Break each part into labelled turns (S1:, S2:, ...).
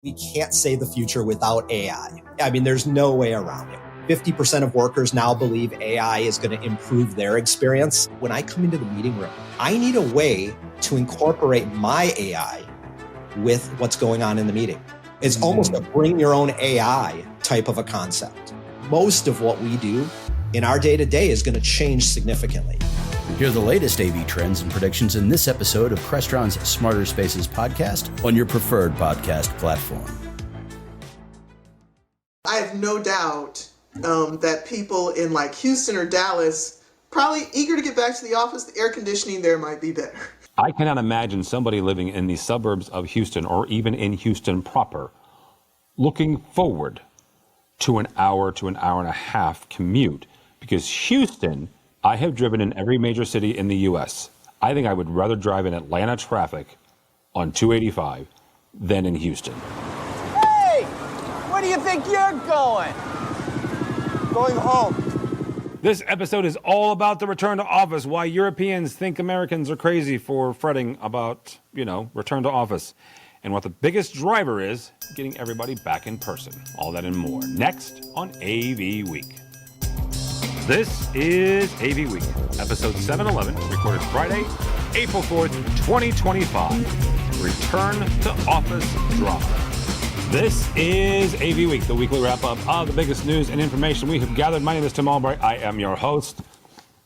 S1: We can't say the future without AI. I mean, there's no way around it. 50% of workers now believe AI is going to improve their experience. When I come into the meeting room, I need a way to incorporate my AI with what's going on in the meeting. It's almost a bring your own AI type of a concept. Most of what we do in our day-to-day is going to change significantly.
S2: Hear the latest AV trends and predictions in this episode of Crestron's Smarter Spaces podcast on your preferred podcast platform.
S3: I have no doubt that people in like Houston or Dallas probably eager to get back to the office. The air conditioning there might be better.
S4: I cannot imagine somebody living in the suburbs of Houston or even in Houston proper looking forward to an hour and a half commute, because Houston, I have driven in every major city in the U.S. I think I would rather drive in Atlanta traffic on 285 than in Houston.
S5: Hey, where do you think you're going? Going home.
S4: This episode is all about the return to office, why Europeans think Americans are crazy for fretting about, return to office, and what the biggest driver is, getting everybody back in person. All that and more next on AV Week. This is AV Week, episode 711, recorded Friday, April 4th, 2025. Return to office drama. This is AV Week, the weekly wrap-up of the biggest news and information we have gathered. My name is Tim Albright. I am your host.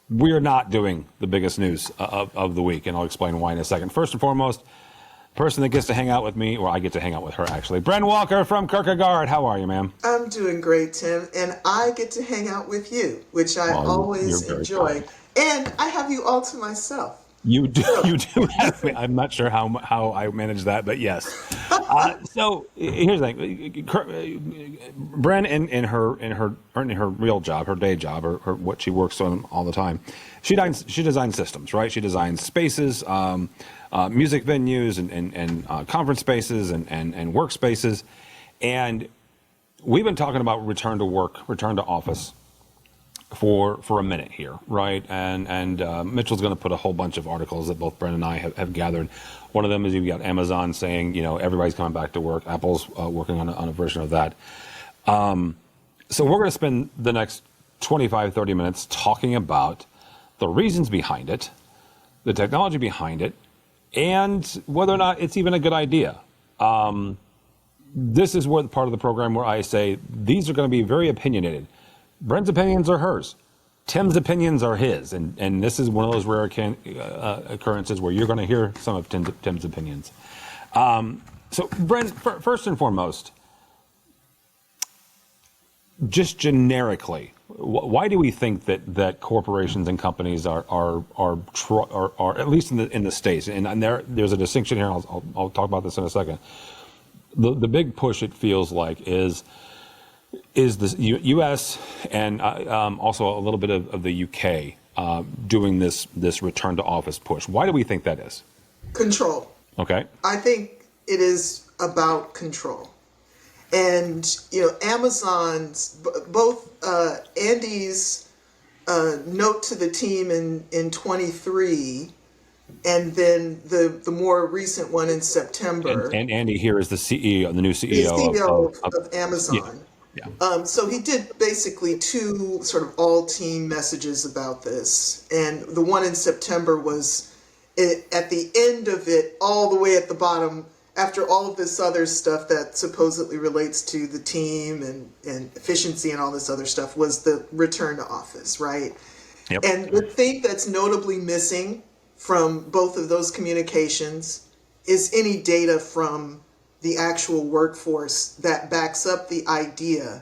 S4: We are not doing the biggest news of the week, and I'll explain why in a second. First and foremost, person that gets to hang out with me, or I get to hang out with her, actually. Bren Walker from Kierkegaard. How are you, ma'am?
S3: I'm doing great, Tim, and I get to hang out with you, which I always enjoy. Kind. And I have you all to myself.
S4: You do have me. I'm not sure how I manage that, but yes. So here's the thing. Bren, in her real job, her day job, or what she works on all the time, she designs systems, right? She designs spaces, music venues, and conference spaces, and workspaces. And we've been talking about return to work, return to office for a minute here, right? And Mitchell's going to put a whole bunch of articles that both Bren and I have gathered. One of them is you've got Amazon saying, everybody's coming back to work. Apple's working on a version of that. So we're going to spend the next 25, 30 minutes talking about the reasons behind it, the technology behind it, and whether or not it's even a good idea. This is where the part of the program where I say these are going to be very opinionated. Bren's opinions are hers. Tim's opinions are his. And this is one of those rare occurrences where you're going to hear some of Tim's opinions. So, Bren, first and foremost, just generically, why do we think that corporations and companies are at least in the States, and there's a distinction here, I'll talk about this in a second. The big push, it feels like, is the U.S. and also a little bit of the UK doing this return to office push. Why do we think that is? Control. Okay.
S3: I think it is about control. And, Amazon's, both Andy's note to the team in 23, and then the more recent one in September.
S4: And Andy here is the CEO, the new CEO,
S3: of Amazon. Yeah. So he did basically two sort of all-team messages about this. And the one in September was at the end of it, all the way at the bottom, after all of this other stuff that supposedly relates to the team and efficiency and all this other stuff, was the return to office, right? Yep. And the thing that's notably missing from both of those communications is any data from the actual workforce that backs up the idea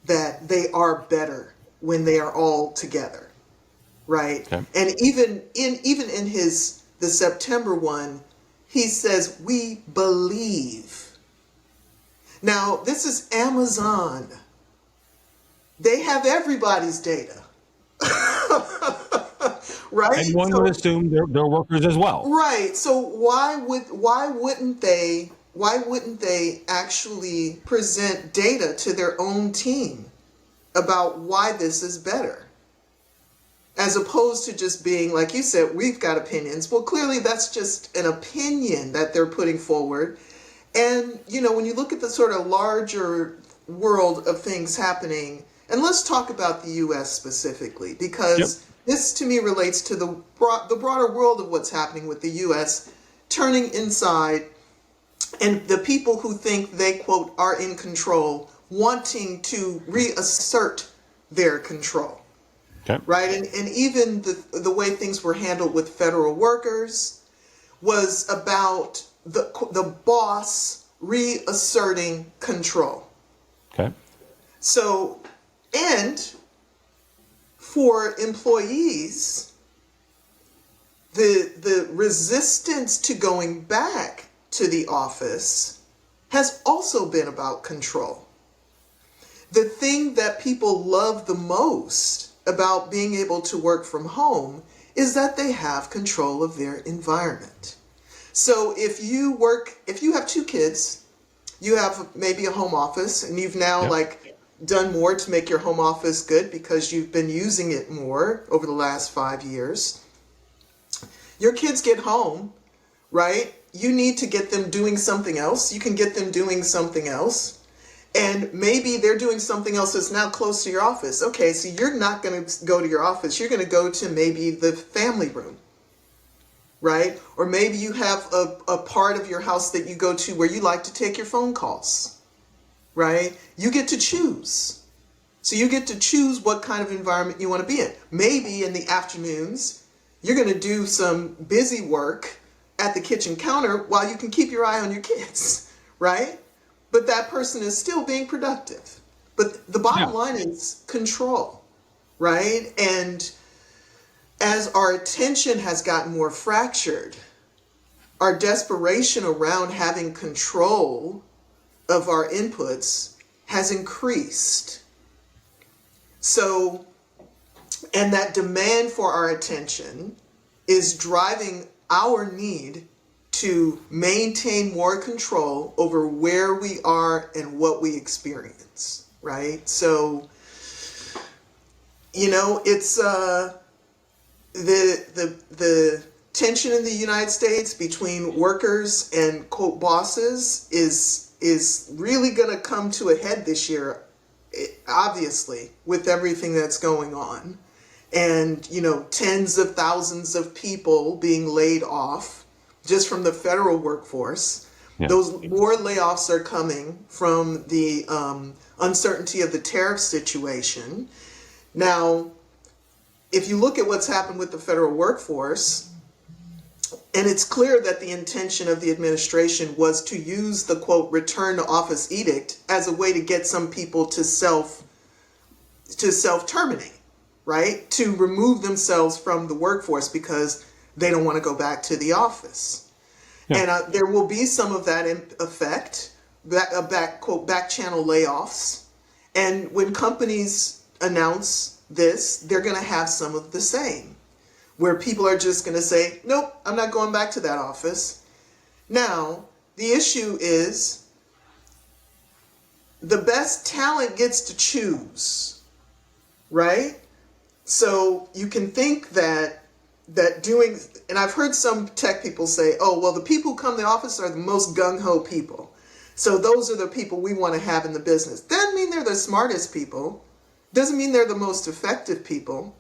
S3: that they are better when they are all together, right? Okay. And even in the September one, he says, we believe. Now, this is Amazon. They have everybody's data. Right?
S4: And one would assume they're workers as well.
S3: Right. So why wouldn't they actually present data to their own team about why this is better? As opposed to just being, like you said, we've got opinions. Well, clearly that's just an opinion that they're putting forward. And, when you look at the sort of larger world of things happening, and let's talk about the U.S. specifically, because this to me relates to the broader world of what's happening with the U.S. turning inside, and the people who think they, quote, are in control, wanting to reassert their control.
S4: Okay.
S3: Right? And even the way things were handled with federal workers was about the boss reasserting control.
S4: Okay.
S3: So, and for employees, the resistance to going back to the office has also been about control. The thing that people love the most about being able to work from home is that they have control of their environment. So if you have two kids, you have maybe a home office, and you've now done more to make your home office good because you've been using it more over the last 5 years. Your kids get home, right? You need to get them doing something else. You can get them doing something else. And maybe they're doing something else that's now close to your office. Okay, so you're not going to go to your office. You're going to go to maybe the family room, right? Or maybe you have a part of your house that you go to where you like to take your phone calls, right? You get to choose. So you get to choose what kind of environment you want to be in. Maybe in the afternoons, you're going to do some busy work at the kitchen counter while you can keep your eye on your kids, right? But that person is still being productive. But the bottom line is control, right? And as our attention has gotten more fractured, our desperation around having control of our inputs has increased. So, and that demand for our attention is driving our need to maintain more control over where we are and what we experience, right? So, it's the tension in the United States between workers and, quote, bosses is really going to come to a head this year, obviously, with everything that's going on. And, tens of thousands of people being laid off just from the federal workforce. Yeah. Those more layoffs are coming from the uncertainty of the tariff situation. Now, if you look at what's happened with the federal workforce, and it's clear that the intention of the administration was to use the, quote, return to office edict as a way to get some people to self-terminate, right? To remove themselves from the workforce because they don't want to go back to the office. Yeah. And there will be some of that effect, quote, back channel layoffs. And when companies announce this, they're going to have some of the same, where people are just going to say, nope, I'm not going back to that office. Now, the issue is the best talent gets to choose, right? So you can think that doing, and I've heard some tech people say, oh, well, the people who come to the office are the most gung-ho people. So those are the people we want to have in the business. Doesn't mean they're the smartest people. Doesn't mean they're the most effective people,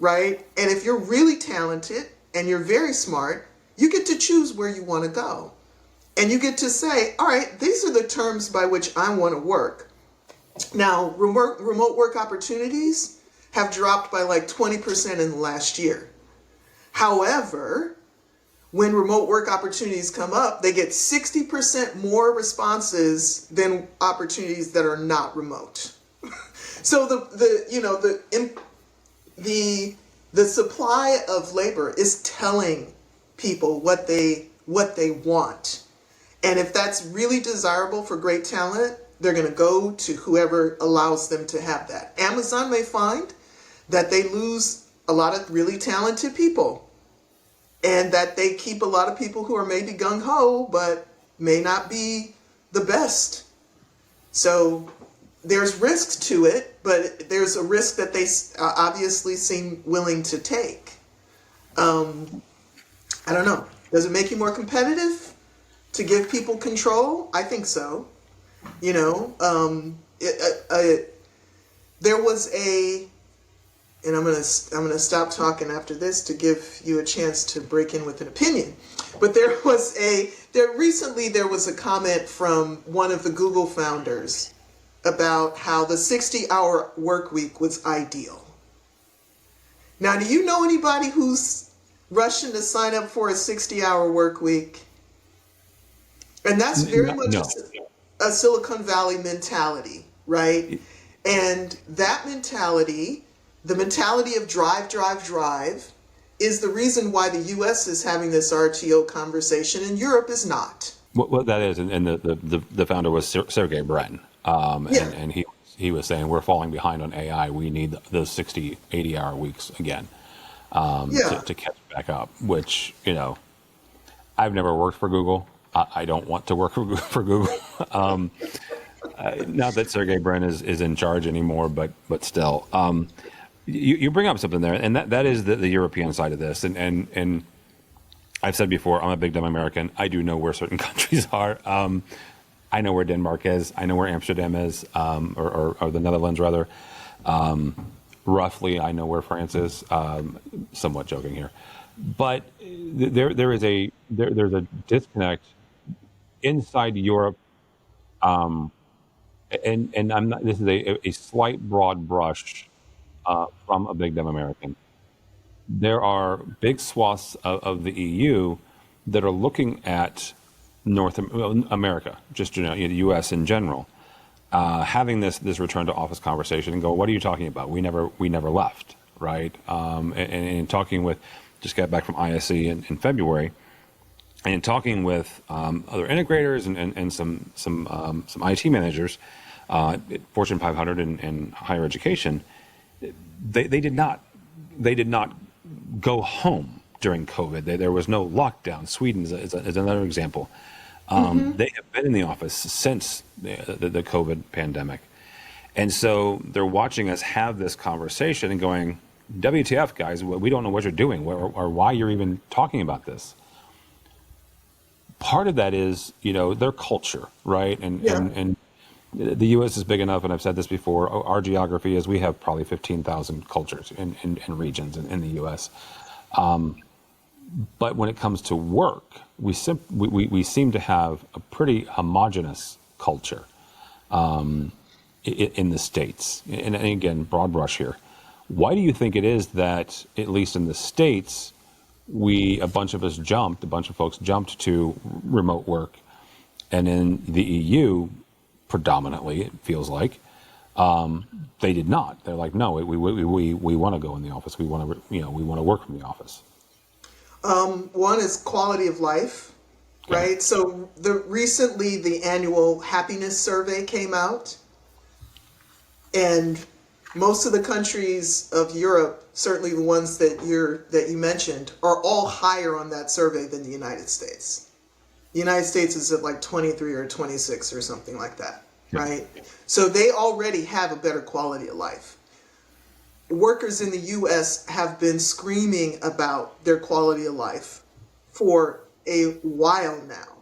S3: right? And if you're really talented and you're very smart, you get to choose where you want to go. And you get to say, all right, these are the terms by which I want to work. Now, remote work opportunities have dropped by like 20% in the last year. However, when remote work opportunities come up, they get 60% more responses than opportunities that are not remote. So the supply of labor is telling people what they want. And if that's really desirable for great talent, they're going to go to whoever allows them to have that. Amazon may find that they lose a lot of really talented people, and that they keep a lot of people who are maybe gung-ho, but may not be the best. So there's risks to it, but there's a risk that they obviously seem willing to take. I don't know. Does it make you more competitive to give people control? I think so. You know, there was and I'm gonna stop talking after this to give you a chance to break in with an opinion. But there was a comment from one of the Google founders about how the 60-hour work week was ideal. Now, do you know anybody who's rushing to sign up for a 60-hour work week? And that's very much a Silicon Valley mentality, right? And that mentality, the mentality of drive, is the reason why the U.S. is having this RTO conversation and Europe is not.
S4: What that is, and the founder was Sergey Brin, and he was saying we're falling behind on AI. We need those 60, 80-hour weeks again to catch back up, which, you know, I've never worked for Google. I don't want to work for Google. Not that Sergey Brin is in charge anymore, but still. You bring up something there, and that is the European side of this. And I've said before, I'm a big dumb American. I do know where certain countries are. I know where Denmark is. I know where Amsterdam is, or the Netherlands, rather. Roughly, I know where France is. Somewhat joking here. But there's a disconnect inside Europe, and I'm not. This is a slight broad brush from a big dumb American. There are big swaths of the EU that are looking at North America, just the U.S. in general, having this return to office conversation and go, what are you talking about? We never left, right? And talking with, just got back from ISE in February, and talking with other integrators and some IT managers, Fortune 500 and higher education. They did not go home during COVID. There was no lockdown. Sweden is another example. They have been in the office since the COVID pandemic. And so they're watching us have this conversation and going, WTF, guys, we don't know what you're doing or why you're even talking about this. Part of that is, their culture, right? And the U.S. is big enough, and I've said this before, our geography is we have probably 15,000 cultures in regions in the U.S. But when it comes to work, we seem to have a pretty homogenous culture in the States. And again, broad brush here. Why do you think it is that, at least in the States, a bunch of folks jumped to remote work, and in the EU, predominantly, it feels like, they did not. They're like, no, we want to go in the office. We want to work from the office.
S3: One is quality of life, right? Yeah. So recently the annual happiness survey came out, and most of the countries of Europe, certainly the ones that you mentioned, are all higher on that survey than the United States. The United States is at like 23 or 26 or something like that, right? So they already have a better quality of life. Workers in the U.S. have been screaming about their quality of life for a while now.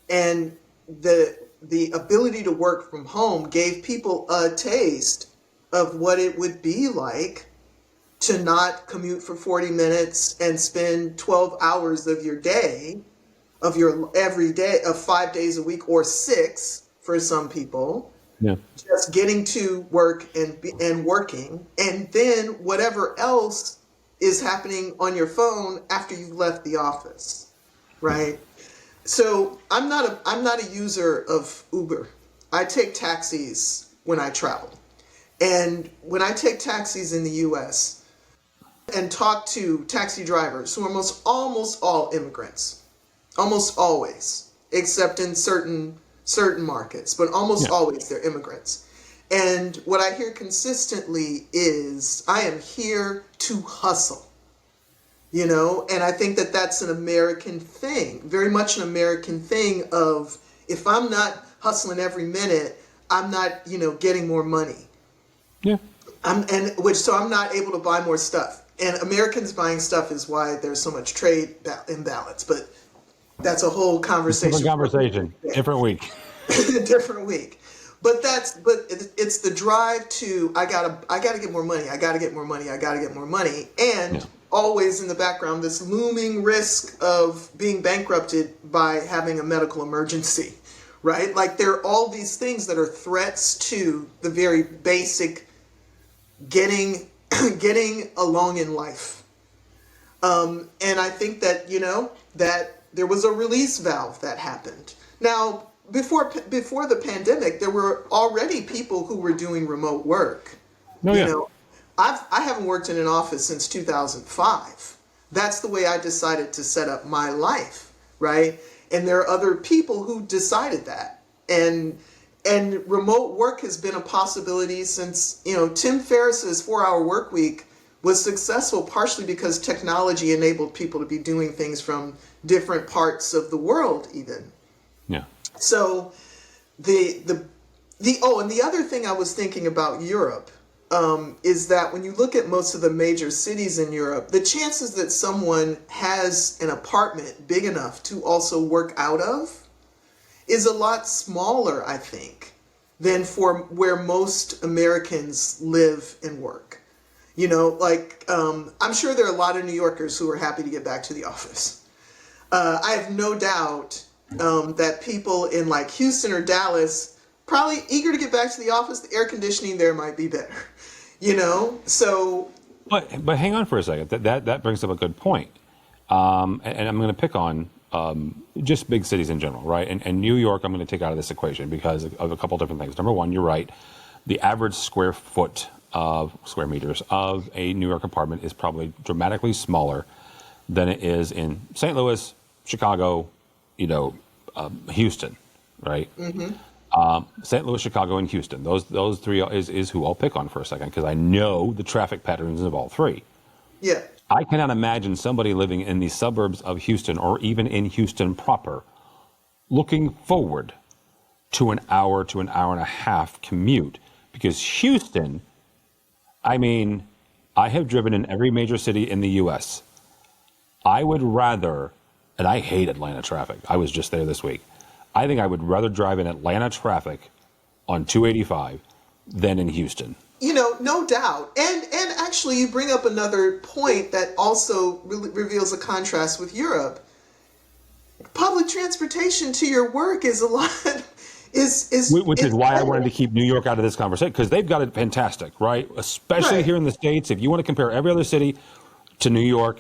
S3: And the ability to work from home gave people a taste of what it would be like to not commute for 40 minutes and spend 12 hours of your day, of your every day, of 5 days a week or 6 for some people. Yeah. Just getting to work and working, and then whatever else is happening on your phone after you've left the office, right? So I'm not a user of Uber. I take taxis when I travel. And when I take taxis in the US and talk to taxi drivers who are almost all immigrants, almost always, except in certain markets, but almost always they're immigrants. And what I hear consistently is, I am here to hustle, and I think that that's an American thing, very much an American thing of, if I'm not hustling every minute, I'm not, getting more money. Yeah. So I'm not able to buy more stuff. And Americans buying stuff is why there's so much trade imbalance. But That's a whole conversation.
S4: Different conversation, different week.
S3: Different week. But it's the drive to I gotta get more money. I gotta get more money. I gotta get more money. And always in the background, this looming risk of being bankrupted by having a medical emergency, right? Like there are all these things that are threats to the very basic getting along in life. And I think that, that there was a release valve that happened. Now, before the pandemic, there were already people who were doing remote work. I haven't worked in an office since 2005. That's the way I decided to set up my life, right? And there are other people who decided that. And remote work has been a possibility since, Tim Ferriss's 4-Hour Work Week was successful partially because technology enabled people to be doing things from different parts of the world even.
S4: Yeah.
S3: So and the other thing I was thinking about Europe is that when you look at most of the major cities in Europe, the chances that someone has an apartment big enough to also work out of is a lot smaller, I think, than for where most Americans live and work. I'm sure there are a lot of New Yorkers who are happy to get back to the office. I have no doubt that people in like Houston or Dallas probably eager to get back to the office. The air conditioning there might be better, so.
S4: But hang on for a second. That brings up a good point. And I'm going to pick on just big cities in general, right? And New York, I'm going to take out of this equation because of a couple different things. Number one, you're right. The average square meters of a New York apartment is probably dramatically smaller than it is in St. Louis, Chicago, Houston, right? Mm-hmm. St. Louis, Chicago, and Houston. Those three is who I'll pick on for a second because I know the traffic patterns of all three.
S3: Yeah.
S4: I cannot imagine somebody living in the suburbs of Houston or even in Houston proper looking forward to an hour to an hour and a half commute because Houston, I have driven in every major city in the U.S. I would rather, and I hate Atlanta traffic. I was just there this week. I think I would rather drive in Atlanta traffic on 285 than in Houston.
S3: No doubt. And actually, you bring up another point that also reveals a contrast with Europe. Public transportation to your work is a lot. Which is why
S4: I wanted to keep New York out of this conversation because they've got it fantastic, right? Especially here in the States. If you want to compare every other city to New York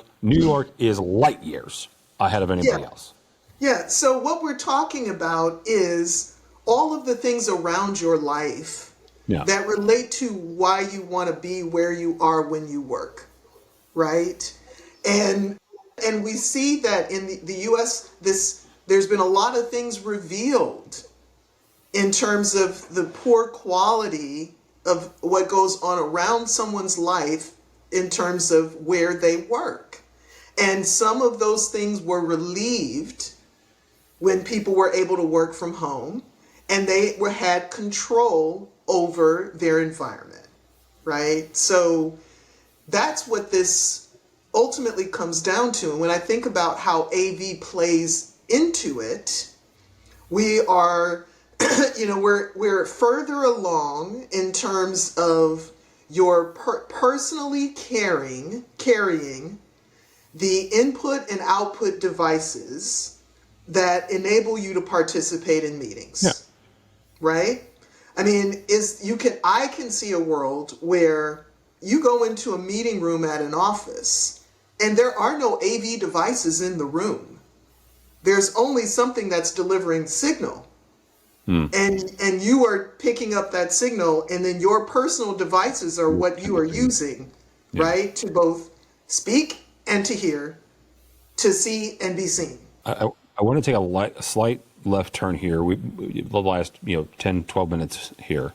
S4: is light years ahead of anybody else.
S3: Yeah. So what we're talking about is all of the things around your life that relate to why you want to be where you are when you work, right? And we see that in the U.S. there's been a lot of things revealed in terms of the poor quality of what goes on around someone's life in terms of where they work. And some of those things were relieved when people were able to work from home and they had control over their environment, right? So that's what this ultimately comes down to. And when I think about how AV plays into it, we are, we're further along in terms of your personally carrying the input and output devices that enable you to participate in meetings, right? I can see a world where you go into a meeting room at an office and there are no AV devices in the room. There's only something that's delivering signal. And you are picking up that signal, and then your personal devices are what you are using, right? To both speak and to hear, to see and be seen.
S4: I want to take a slight left turn here. The last 10, 12 minutes here,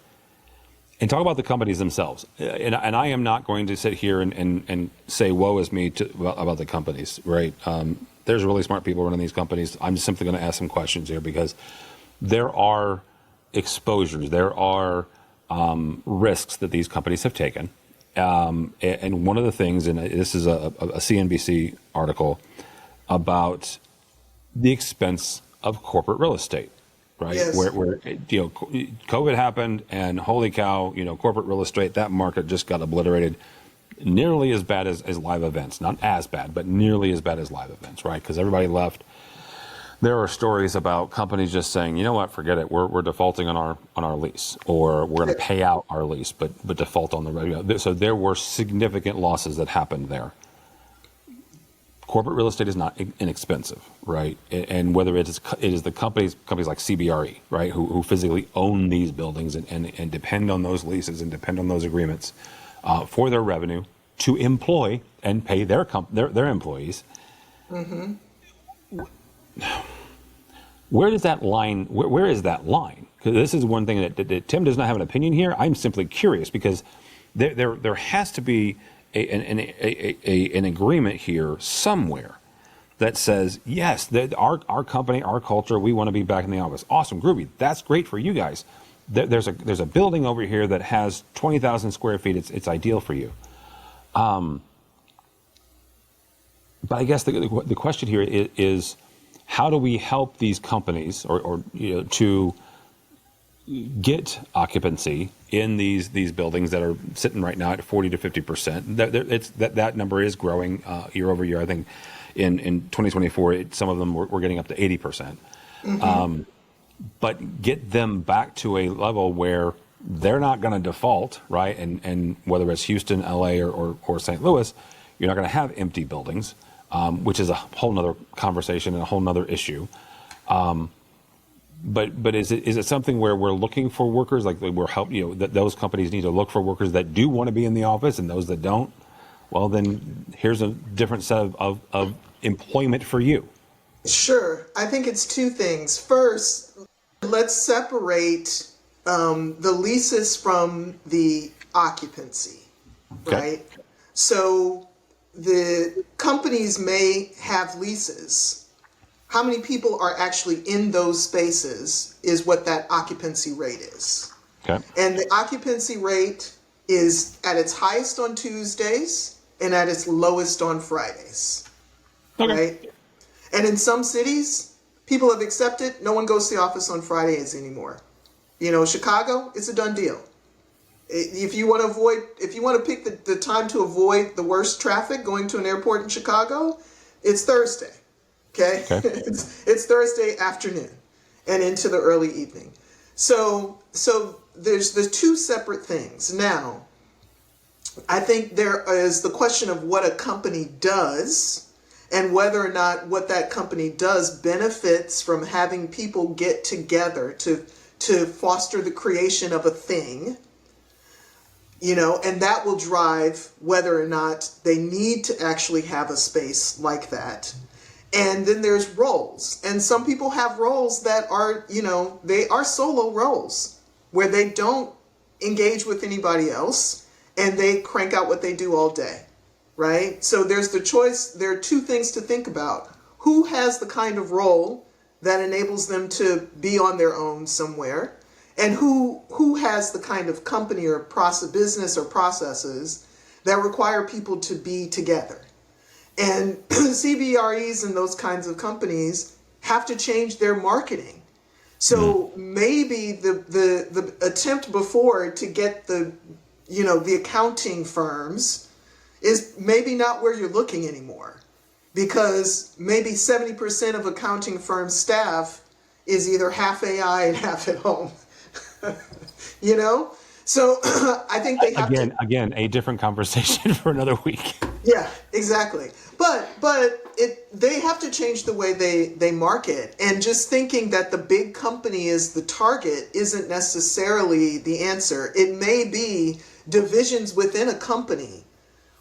S4: and talk about the companies themselves. And I am not going to sit here and say woe is me about the companies, right? There's really smart people running these companies. I'm just simply going to ask some questions here because there are exposures, there are risks that these companies have taken. And one of the things, and this is a CNBC article about the expense of corporate real estate, right?
S3: Yes.
S4: Where COVID happened, and holy cow, corporate real estate, that market just got obliterated. Nearly as bad as live events. Not as bad, but nearly as bad as live events, right? Because everybody left. There are stories about companies just saying, you know what, forget it. We're defaulting on our lease, or we're going to pay out our lease, but default on the revenue. So there were significant losses that happened there. Corporate real estate is not inexpensive, right? And whether it is the companies like CBRE, right, who physically own these buildings and depend on those leases and depend on those agreements for their revenue to employ and pay their employees. Mm-hmm. Where does that line? Where is that line? Because this is one thing that Tim does not have an opinion here. I'm simply curious because there has to be an agreement here somewhere that says yes, that our company, our culture, we want to be back in the office. Awesome, groovy. That's great for you guys. There's a building over here that has 20,000 square feet. It's ideal for you. But I guess the question here is how do we help these companies or to get occupancy in these buildings that are sitting right now at 40 to 50%? That number is growing year over year. I think in 2024, some of them we're getting up to 80%. Mm-hmm. But get them back to a level where they're not going to default, right? And whether it's Houston, LA, or St. Louis, you're not going to have empty buildings, which is a whole nother conversation and a whole nother issue. But is it something where we're looking for workers, like we're that those companies need to look for workers that do want to be in the office, and those that don't? Well, then here's a different set of employment for you.
S3: Sure. I think it's two things. First, let's separate the leases from the occupancy, right? So the companies may have leases. How many people are actually in those spaces is what that occupancy rate is. Okay. And the occupancy rate is at its highest on Tuesdays and at its lowest on Fridays. Okay. Right? And in some cities, people have accepted no one goes to the office on Fridays anymore. Chicago, it's a done deal. If you want to pick the time to avoid the worst traffic going to an airport in Chicago, it's Thursday. Okay? It's Thursday afternoon and into the early evening. So there's the two separate things. Now, I think there is the question of what a company does and whether or not what that company does benefits from having people get together to foster the creation of a thing, and that will drive whether or not they need to actually have a space like that. And then there's roles. And some people have roles that are, they are solo roles where they don't engage with anybody else and they crank out what they do all day, right? So there's the choice. There are two things to think about. Who has the kind of role that enables them to be on their own somewhere? And who has the kind of company or business or processes that require people to be together? And CBREs and those kinds of companies have to change their marketing. So maybe the attempt before to get the accounting firms is maybe not where you're looking anymore, because maybe 70% of accounting firm staff is either half AI and half at home. So I think they have
S4: again a different conversation for another week.
S3: Yeah, exactly. But they have to change the way they market, and just thinking that the big company is the target isn't necessarily the answer. It may be divisions within a company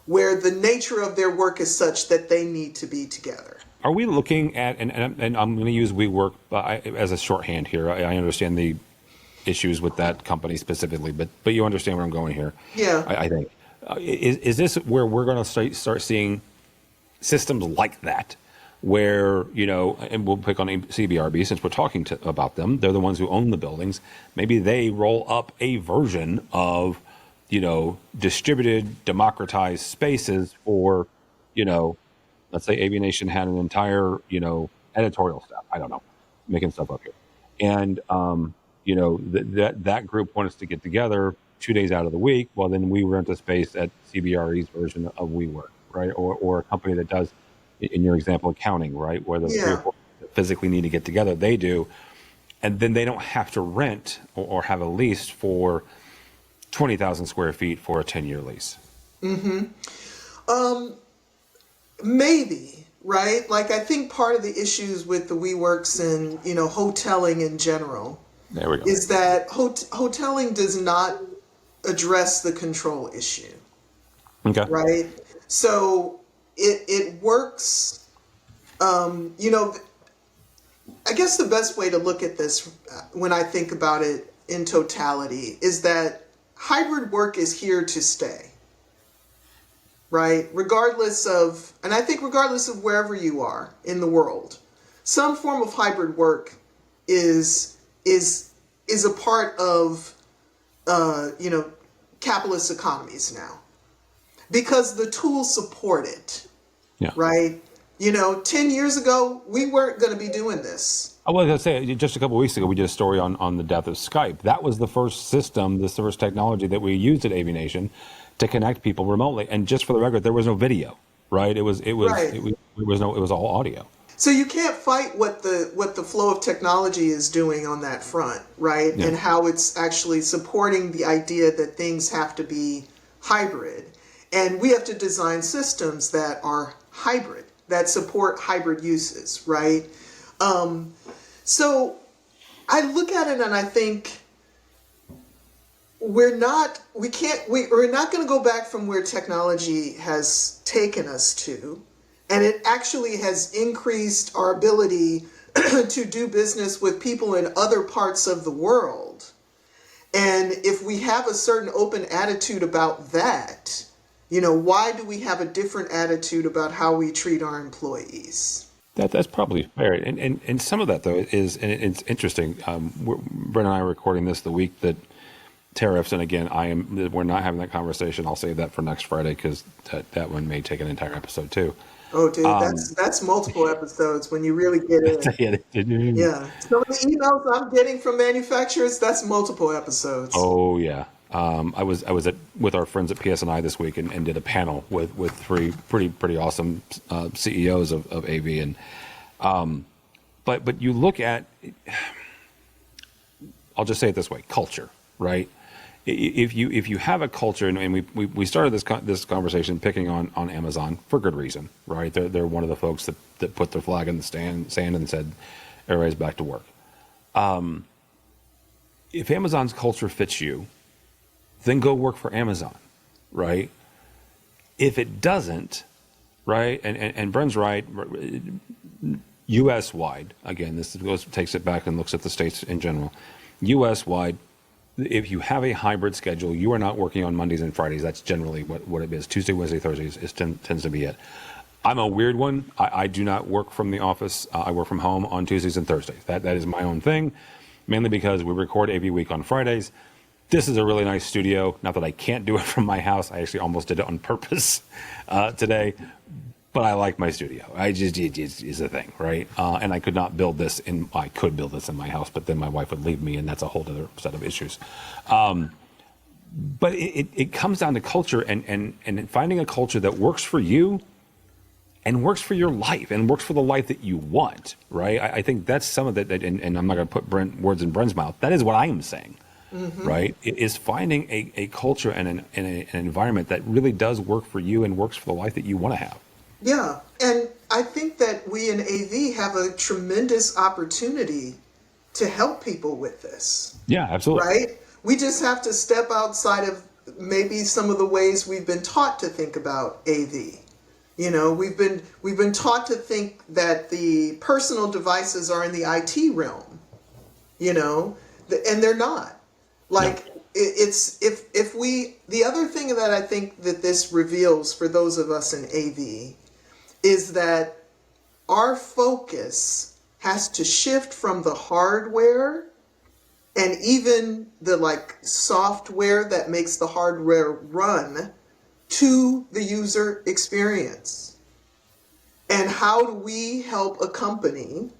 S3: where the nature of their work is such that they need to be together.
S4: Are we looking at, and I'm going to use WeWork as a shorthand here. I understand the issues with that company specifically, but you understand where I'm going here. Yeah. I think. Is this where we're going to start seeing systems like that, where, and we'll pick on CBRB since we're talking about them. They're the ones who own the buildings. Maybe they roll up a version of, distributed, democratized spaces for, let's say AVNation had an entire, editorial staff. I don't know, making stuff up here. And, that group wanted us to get together 2 days out of the week. Well, then we rent a space at CBRE's version of WeWork, right? Or a company that does, in your example, accounting, right? Where the 3 or 4 physically need to get together, they do. And then they don't have to rent or have a lease for 20,000 square feet for a 10-year lease.
S3: Maybe, right? Like, I think part of the issues with the WeWorks and, hoteling in general
S4: There we go.
S3: is that hoteling does not address the control issue.
S4: Okay.
S3: Right? So it works, I guess the best way to look at this when I think about it in totality is that hybrid work is here to stay. Right? Regardless of wherever you are in the world, some form of hybrid work is a part of, capitalist economies now, because the tools support it.
S4: Yeah.
S3: Right? 10 years ago, we weren't going to be doing this.
S4: I was going to say, just a couple of weeks ago, we did a story on the death of Skype. That was the first system, the first technology that we used at AVNation to connect people remotely. And just for the record, there was no video, right? It was all audio.
S3: So you can't fight what the flow of technology is doing on that front, right?
S4: Yeah.
S3: And how it's actually supporting the idea that things have to be hybrid. And we have to design systems that are hybrid, that support hybrid uses, right? So I look at it and I think we're not going to go back from where technology has taken us to. And it actually has increased our ability to do business with people in other parts of the world. And if we have a certain open attitude about that, why do we have a different attitude about how we treat our employees?
S4: That's probably fair. And some of that, though, is, and it's interesting. Brent and I are recording this the week that tariffs, and again, we're not having that conversation. I'll save that for next Friday because that one may take an entire episode too.
S3: Oh, dude, that's multiple episodes when you really get in. Yeah. Some of the emails I'm getting from manufacturers, that's multiple episodes.
S4: Oh, yeah. I was with our friends at PSNI this week and did a panel with 3 pretty awesome CEOs of AV. And but you look at, I'll just say it this way, culture, right? If you have a culture, and we started this conversation picking on Amazon for good reason, right? They're one of the folks that put their flag in the sand and said, everybody's back to work. If Amazon's culture fits you, then go work for Amazon, right? If it doesn't, right, and Brent's right, U.S.-wide, again, this takes it back and looks at the states in general, U.S.-wide, if you have a hybrid schedule, you are not working on Mondays and Fridays. That's generally what it is. Tuesday, Wednesday, Thursdays tends to be it. I'm a weird one. I do not work from the office. I work from home on Tuesdays and Thursdays. That is my own thing, mainly because we record AVWeek on Fridays. This is a really nice studio. Not that I can't do it from my house. I actually almost did it on purpose today. But I like my studio. It's a thing, right? And I could not build this I could build this in my house, but then my wife would leave me, and that's a whole other set of issues. But it comes down to culture and finding a culture that works for you and works for your life and works for the life that you want, right? I think that's some of that, and I'm not going to put words in Brent's mouth. That is what I am saying, right? It is finding a culture and an environment that really does work for you and works for the life that you want to have.
S3: Yeah, and I think that we in AV have a tremendous opportunity to help people with this.
S4: Yeah, absolutely.
S3: Right? We just have to step outside of maybe some of the ways we've been taught to think about AV. We've been taught to think that the personal devices are in the IT realm, and they're not. Like, no. It's the other thing that I think that this reveals for those of us in AV is that our focus has to shift from the hardware and even the software that makes the hardware run to the user experience. And how do we help a company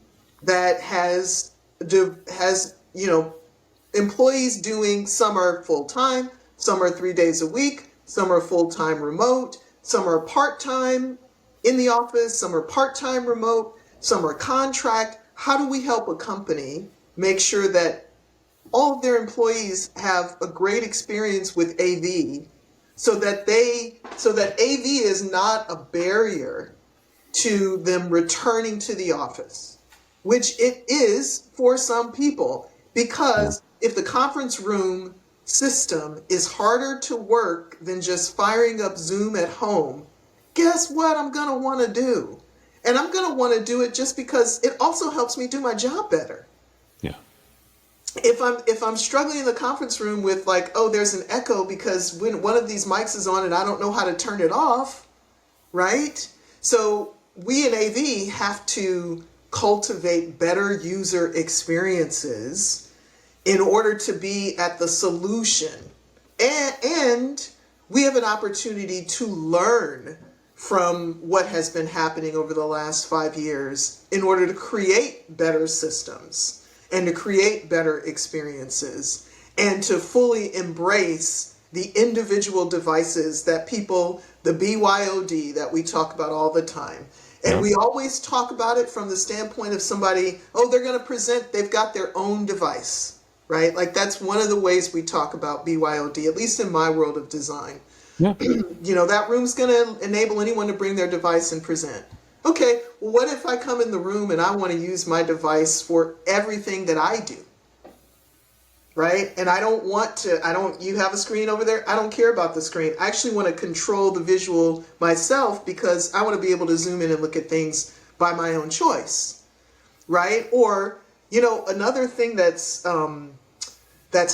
S3: that has employees doing, some are full-time, some are 3 days a week, some are full-time remote, some are part-time in the office, some are part-time remote, some are contract. How do we help a company make sure that all of their employees have a great experience with AV so that AV is not a barrier to them returning to the office, which it is for some people, because if the conference room system is harder to work than just firing up Zoom at home, guess what I'm going to want to do? And I'm going to want to do it just because it also helps me do my job better.
S4: Yeah.
S3: If I'm struggling in the conference room with like, oh, there's an echo because when one of these mics is on and I don't know how to turn it off, right? So we in AV have to cultivate better user experiences in order to be at the solution. And we have an opportunity to learn from what has been happening over the last 5 years in order to create better systems and to create better experiences and to fully embrace the individual devices that people, the BYOD that we talk about all the time. And we always talk about it from the standpoint of somebody, oh, they're going to present, they've got their own device, right? Like that's one of the ways we talk about BYOD, at least in my world of design.
S4: Yeah.
S3: That room's going to enable anyone to bring their device and present. Okay, well, what if I come in the room and I want to use my device for everything that I do? Right? And you have a screen over there? I don't care about the screen. I actually want to control the visual myself because I want to be able to zoom in and look at things by my own choice. Right? Or, another thing that's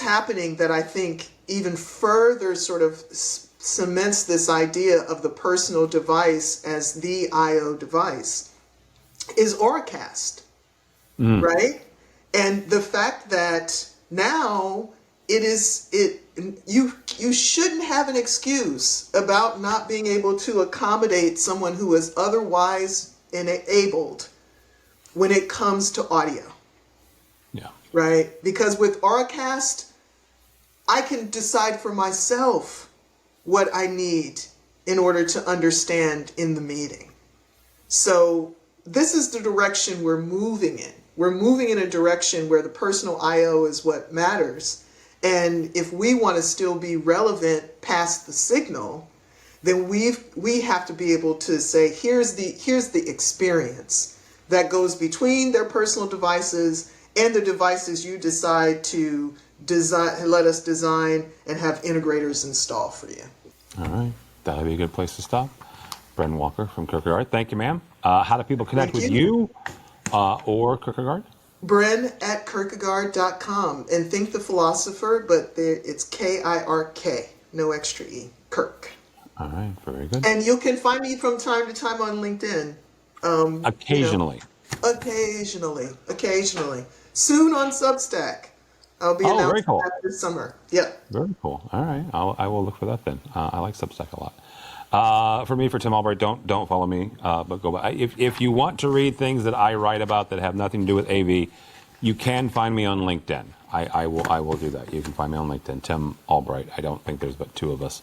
S3: happening that I think even further sort of cements this idea of the personal device as the I/O device is Auracast, right? And the fact that now you shouldn't have an excuse about not being able to accommodate someone who is otherwise enabled when it comes to audio.
S4: Yeah.
S3: Right? Because with Auracast, I can decide for myself what I need in order to understand in the meeting. So this is the direction we're moving in. We're moving in a direction where the personal I/O is what matters. And if we want to still be relevant past the signal, then we have to be able to say, here's the experience that goes between their personal devices and the devices you decide to let us design and have integrators install for you.
S4: All right. That'll be a good place to stop. Bren Walker from Kierkegaard. Thank you, ma'am. How do people connect with you or Kierkegaard?
S3: Bren at Kierkegaard.com. And think the philosopher, but it's Kirk, no extra E. Kirk.
S4: All right. Very good.
S3: And you can find me from time to time on LinkedIn.
S4: Occasionally.
S3: Occasionally. Soon on Substack. I'll be announcing that this summer. Yeah.
S4: Very cool. All right. I will look for that then. I like Substack a lot. For Tim Albright, don't follow me, but go by. If you want to read things that I write about that have nothing to do with AV, you can find me on LinkedIn. I will do that. You can find me on LinkedIn, Tim Albright. I don't think there's but two of us,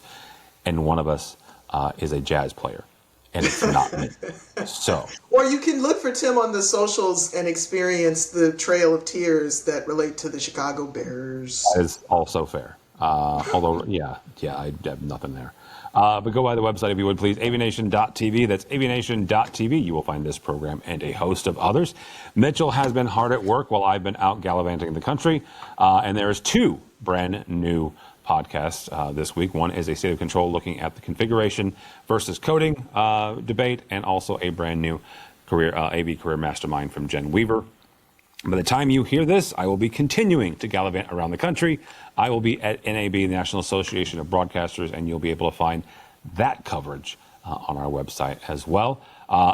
S4: and one of us is a jazz player, and it's not me. So. Or
S3: you can look for Tim on the socials and experience the Trail of Tears that relate to the Chicago Bears.
S4: That is also fair. Although, I have nothing there. But go by the website if you would, please, AVNation.tv. That's AVNation.tv. You will find this program and a host of others. Mitchell has been hard at work while I've been out gallivanting the country. And there's two brand new podcasts this week. One is a State of Control looking at the configuration versus coding debate, and also a brand new AV career mastermind from Jen Weaver. By the time you hear this, I will be continuing to gallivant around the country. I will be at NAB, the National Association of Broadcasters, and you'll be able to find that coverage on our website as well.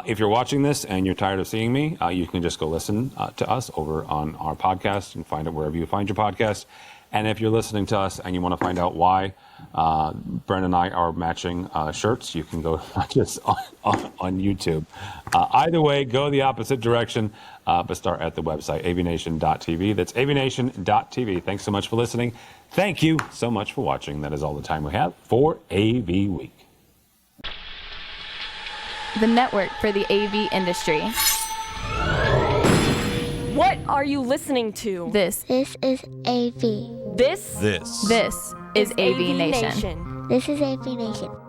S4: If you're watching this and you're tired of seeing me, you can just go listen to us over on our podcast and find it wherever you find your podcast. And if you're listening to us and you want to find out why Bren and I are matching shirts, you can go watch us on YouTube. Either way, go the opposite direction, but start at the website, AVNation.tv. That's AVNation.tv. Thanks so much for listening. Thank you so much for watching. That is all the time we have for AV Week.
S6: The network for the AV industry.
S7: What are you listening to?
S6: This
S8: is AV.
S7: This
S6: is AVNation.
S8: This is AVNation.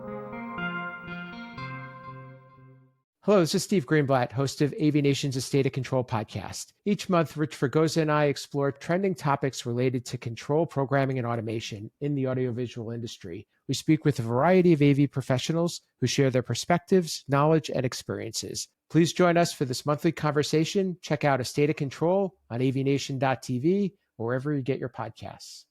S9: Hello, this is Steve Greenblatt, host of AVNation's A State of Control podcast. Each month, Rich Fregosa and I explore trending topics related to control programming and automation in the audiovisual industry. We speak with a variety of AV professionals who share their perspectives, knowledge, and experiences. Please join us for this monthly conversation. Check out A State of Control on avnation.tv or wherever you get your podcasts.